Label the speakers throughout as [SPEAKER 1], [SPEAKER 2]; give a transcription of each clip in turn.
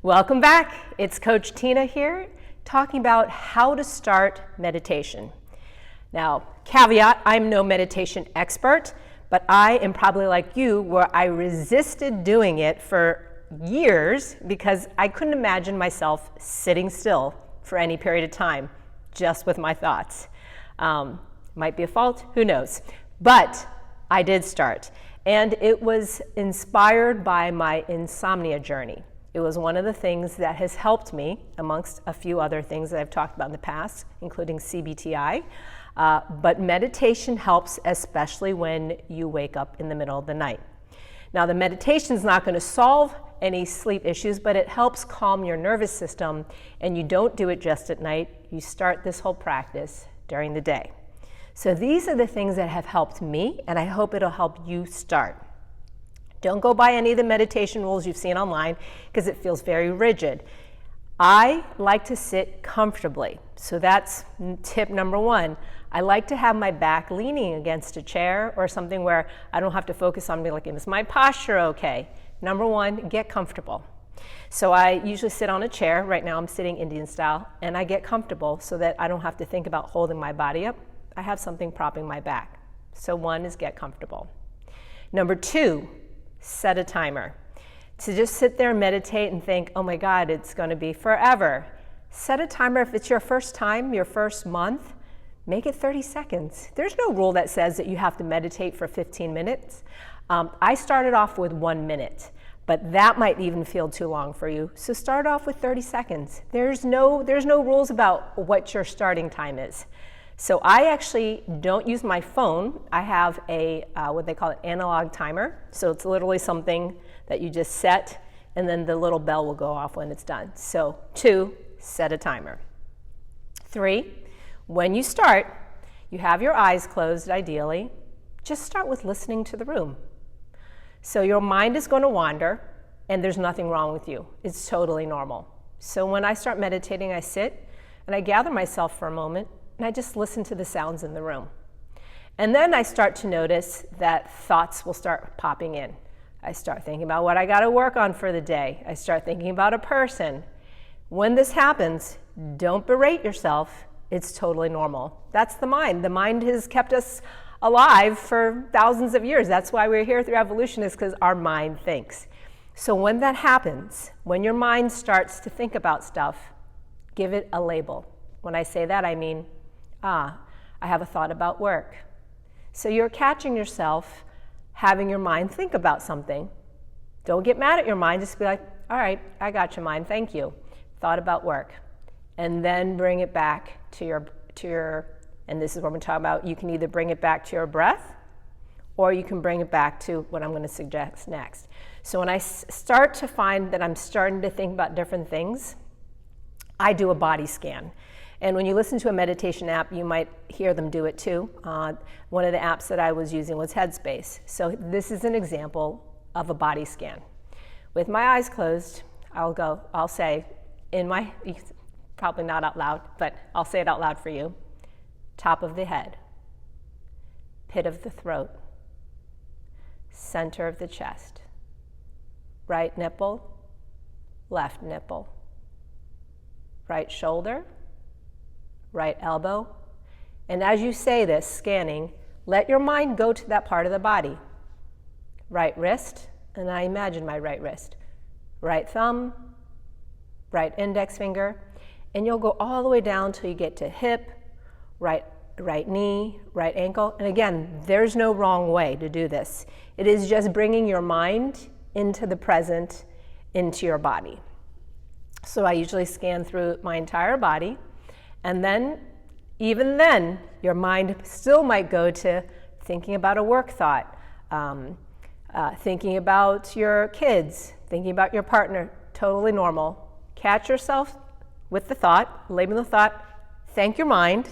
[SPEAKER 1] Welcome back. It's Coach Tina here, talking about how to start meditation. Now, caveat, I'm no meditation expert, but I am probably like you, where I resisted doing it for years because I couldn't imagine myself sitting still for any period of time, just with my thoughts. Might be a fault, who knows? But I did start, and it was inspired by my insomnia journey. It was one of the things that has helped me, amongst a few other things that I've talked about in the past, including CBTI. But meditation helps, especially when you wake up in the middle of the night. Now, the meditation is not going to solve any sleep issues, but it helps calm your nervous system, and you don't do it just at night. You start this whole practice during the day. So these are the things that have helped me, and I hope it'll help you start. Don't go by any of the meditation rules you've seen online because it feels very rigid. I like to sit comfortably. So that's tip number one. I like to have my back leaning against a chair or something where I don't have to focus on me like, is my posture okay? Number one, get comfortable. So I usually sit on a chair. Right now I'm sitting Indian style, and I get comfortable so that I don't have to think about holding my body up. I have something propping my back. So one is get comfortable. Number two, set a timer. To just sit there and meditate and think, oh my God, it's going to be forever. Set a timer. If it's your first time, your first month, make it 30 seconds. There's no rule that says that you have to meditate for 15 minutes. I started off with 1 minute, but that might even feel too long for you. So start off with 30 seconds. There's no rules about what your starting time is. So I actually don't use my phone. I have a, what they call an analog timer. So it's literally something that you just set, and then the little bell will go off when it's done. So 2, set a timer. 3, when you start, you have your eyes closed ideally. Just start with listening to the room. So your mind is going to wander, and there's nothing wrong with you. It's totally normal. So when I start meditating, I sit and I gather myself for a moment, and I just listen to the sounds in the room. And then I start to notice that thoughts will start popping in. I start thinking about what I got to work on for the day. I start thinking about a person. When this happens, don't berate yourself. It's totally normal. That's the mind. The mind has kept us alive for thousands of years. That's why we're here through evolution, is because our mind thinks. So when that happens, when your mind starts to think about stuff, give it a label. When I say that, I mean, I have a thought about work. So you're catching yourself having your mind think about something. Don't get mad at your mind. Just be like, all right, I got your mind. Thank you. Thought about work. And then bring it back to your, and this is what we're talking about. You can either bring it back to your breath, or you can bring it back to what I'm going to suggest next. So when I start to find that I'm starting to think about different things, I do a body scan. And when you listen to a meditation app, you might hear them do it too. One of the apps that I was using was Headspace. So this is an example of a body scan. With my eyes closed, I'll say, probably not out loud, but I'll say it out loud for you. Top of the head, pit of the throat, center of the chest, right nipple, left nipple, right shoulder, right elbow. And as you say this, scanning, let your mind go to that part of the body. Right wrist, and I imagine my right wrist. Right thumb, right index finger, and you'll go all the way down till you get to hip, right knee, right ankle. And again, there's no wrong way to do this. It is just bringing your mind into the present, into your body. So I usually scan through my entire body. And then, even then, your mind still might go to thinking about a work thought, thinking about your kids, thinking about your partner. Totally normal. Catch yourself with the thought, label the thought, thank you mind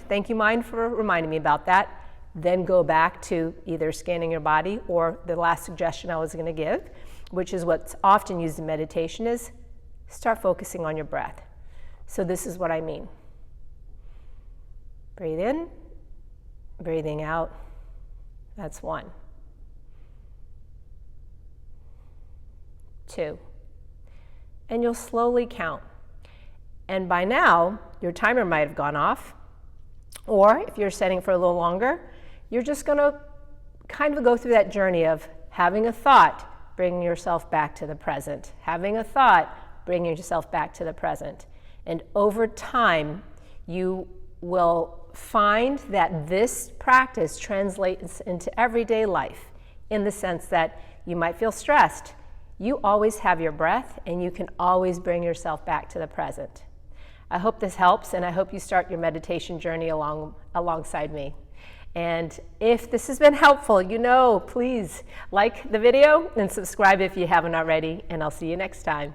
[SPEAKER 1] for reminding me about that. Then go back to either scanning your body or the last suggestion I was going to give, which is what's often used in meditation, is start focusing on your breath. So this is what I mean. Breathe in, breathing out. That's 1. 2. and you'll slowly count. And by now, your timer might have gone off, or if you're setting for a little longer, you're just going to kind of go through that journey of having a thought, bringing yourself back to the present, having a thought, bringing yourself back to the present. And over time, you will find that this practice translates into everyday life in the sense that you might feel stressed. You always have your breath, and you can always bring yourself back to the present. I hope this helps, and I hope you start your meditation journey alongside me. And if this has been helpful, please like the video and subscribe if you haven't already, and I'll see you next time.